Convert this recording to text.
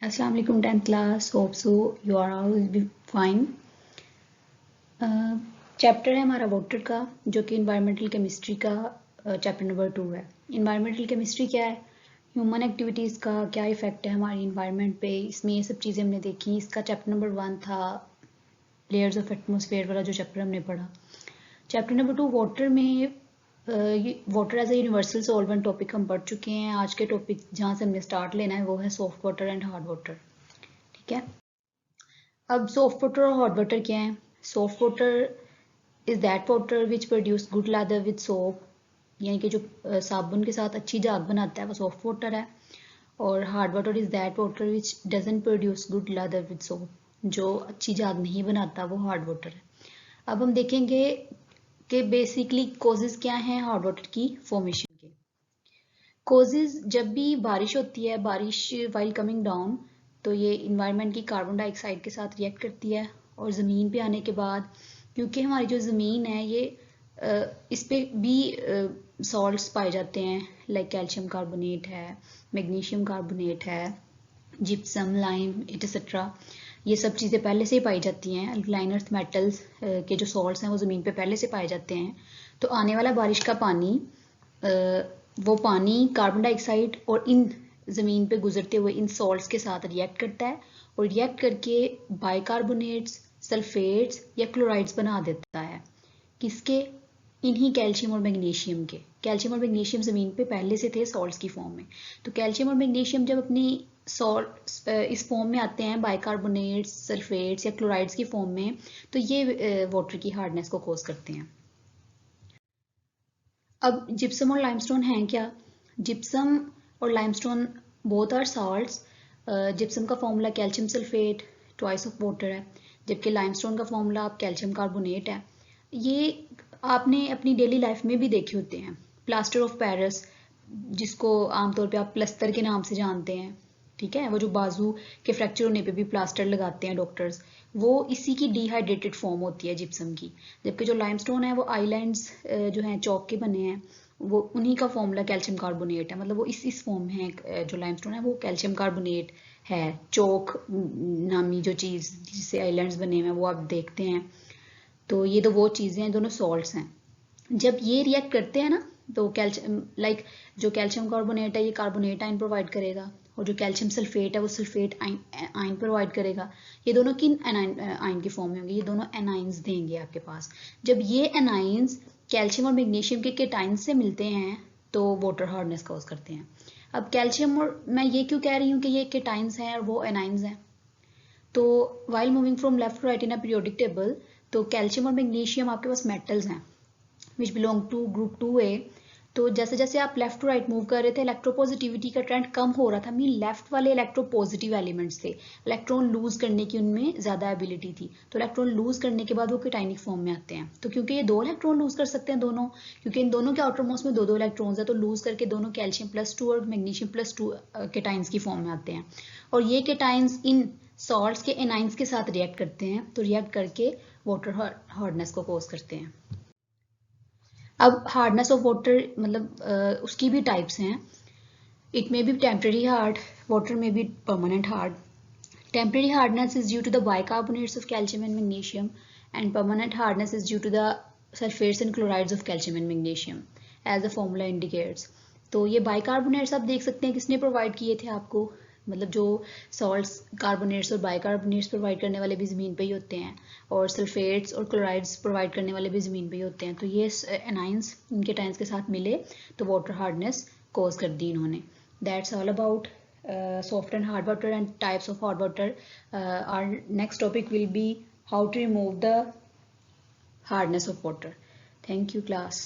अस्सलाम वालेकुम 10th class. Hope so you are all be fine. Chapter है हमारा वाटर का, जो कि इन्वायरमेंटल केमिस्ट्री का चैप्टर नंबर 2 है। इन्वायरमेंटल केमिस्ट्री क्या है? ह्यूमन एक्टिविटीज़ का क्या इफ़ेक्ट है हमारी इन्वायरमेंट पे, इसमें ये सब चीज़ें हमने देखी। इसका चैप्टर नंबर 1 था लेयर्स ऑफ एटमॉस्फेयर वाला, जो चैप्टर हमने पढ़ा। चैप्टर नंबर 2 वाटर में water as a universal solvent topic हम पढ़ चुके हैं। आज के टॉपिक जहाँ से हमने स्टार्ट लेना है वो है soft water and hard water. ठीक है, अब सॉफ्ट वाटर और हॉट वाटर क्या है? Soft water is that water which produce good leather with soap, यानी कि जो साबुन के साथ अच्छी झाग बनाता है वो सॉफ्ट वाटर है। और hard water is that water which doesn't produce good leather with soap, जो अच्छी झाग नहीं बनाता वो हार्ड वाटर है। अब हम देखेंगे कि बेसिकली कॉजेज क्या हैं हार्ड वाटर की फॉर्मेशन के। कॉजेज, जब भी बारिश होती है, बारिश वाइल कमिंग डाउन, तो ये इन्वायरमेंट की कार्बन डाइऑक्साइड के साथ रिएक्ट करती है और ज़मीन पे आने के बाद, क्योंकि हमारी जो ज़मीन है ये इस पे भी सॉल्ट्स पाए जाते हैं, लाइक कैल्शियम कार्बोनेट है, मैग्नीशियम कार्बोनेट है, जिप्सम, लाइम एटसेट्रा। ये सब चीज़ें पहले से ही पाई जाती हैं। अल्कलाइन अर्थ मेटल्स के जो सॉल्ट्स हैं वो ज़मीन पे पहले से पाए जाते हैं। तो आने वाला बारिश का पानी, वो पानी कार्बन डाइऑक्साइड और इन ज़मीन पे गुजरते हुए इन सॉल्ट्स के साथ रिएक्ट करता है और रिएक्ट करके बाइकार्बोनेट्स, सल्फेट्स या क्लोराइड्स बना देता है। किसके? इन्हीं कैल्शियम और मैग्नीशियम के। कैल्शियम और मैग्नीशियम ज़मीन पे पहले से थे सॉल्ट्स की फॉर्म में। तो कैल्शियम और मैग्नीशियम जब अपनी सॉल्ट इस फॉर्म में आते हैं, बाइकार्बोनेट्स, सल्फेट्स या क्लोराइड्स की फॉर्म में, तो ये वाटर की हार्डनेस को कॉज करते हैं। अब जिप्सम और लाइमस्टोन हैं क्या? जिप्सम और limestone both are salts. Gypsum का formula calcium sulphate twice of water है, जबकि लाइमस्टोन का फॉर्मूला आप कैल्शियम कार्बोनेट है। ये आपने अपनी डेली लाइफ में भी देखे होते हैं। प्लास्टर ऑफ पेरिस, जिसको आमतौर पे आप प्लस्तर के नाम से जानते हैं, ठीक है, वो जो बाजू के फ्रैक्चर होने पे भी प्लास्टर लगाते हैं डॉक्टर्स, वो इसी की डिहाइड्रेटेड फॉर्म होती है जिप्सम की। जबकि जो लाइमस्टोन है वो आइलैंड्स जो हैं चौक के बने हैं, वो उन्हीं का फॉर्मूला कैल्शियम कार्बोनेट है, मतलब वो इस फॉर्म में है। जो लाइमस्टोन है वो कैल्शियम कार्बोनेट है। चौक नामी जो चीज़ जिससे आइलैंड्स बने हुए हैं वो आप देखते हैं। तो ये तो वो चीज़ें हैं, दोनों सॉल्ट्स हैं। जब ये रिएक्ट करते हैं ना, तो कैल्शियम जो कैल्शियम कार्बोनेट है ये कार्बोनेट आयन प्रोवाइड करेगा, और जो कैल्शियम सल्फेट है वो सल्फेट आयन प्रोवाइड करेगा। ये दोनों किन आयन की फॉर्म में होंगे? ये दोनों एनाइंस देंगे आपके पास। जब ये एनाइंस कैल्शियम और मैग्नीशियम के केटाइंस से मिलते हैं तो वाटर हार्डनेस कॉज करते हैं। अब कैल्शियम, और मैं ये क्यों कह रही हूँ कि ये केटाइंस हैं और वो एनाइंस हैं, तो while moving from left to right in a periodic table, तो कैल्शियम और मैग्नीशियम आपके पास मेटल्स हैं which belong to group 2A। तो जैसे जैसे आप लेफ्ट टू राइट मूव कर रहे थे, इलेक्ट्रोपॉजिटिविटी का ट्रेंड कम हो रहा था। मीन लेफ्ट वाले इलेक्ट्रोपॉजिटिव एलिमेंट्स थे, इलेक्ट्रॉन लूज करने की उनमें ज़्यादा एबिलिटी थी। तो इलेक्ट्रॉन लूज करने के बाद वो केटाइनिक फॉर्म में आते हैं। तो क्योंकि ये दो इलेक्ट्रॉन लूज कर सकते हैं दोनों, क्योंकि इन दोनों के आउटरमोस्ट में दो दो इलेक्ट्रॉन्स है, तो लूज करके दोनों कैल्शियम+2 और मैग्नीशियम+2 केटाइंस की फॉर्म में आते हैं। और ये केटाइंस इन सॉल्ट्स के एनाइंस के साथ रिएक्ट करते हैं, तो रिएक्ट करके वाटर हार्डनेस को कॉज करते हैं। अब हार्डनेस ऑफ वाटर मतलब उसकी भी टाइप्स हैं। It may be temporary hard, water may be permanent hard. Temporary hardness is due to the bicarbonates of calcium and magnesium, and permanent hardness is due to the sulphates and chlorides of calcium and magnesium, as the formula indicates. तो ये bicarbonates आप देख सकते हैं किसने provide किए थे आपको, मतलब जो सॉल्ट्स कार्बोनेट्स और बाइकार्बोनेट्स प्रोवाइड करने वाले भी ज़मीन पे ही होते हैं, और सल्फेट्स और क्लोराइड्स प्रोवाइड करने वाले भी ज़मीन पे ही होते हैं। तो ये एनाइंस इनके टाइंस के साथ मिले तो वाटर हार्डनेस कॉज कर दी इन्होंने। That's all about soft and hard water and types of hard water. Our next topic will be how to remove the hardness of water. Thank you, class.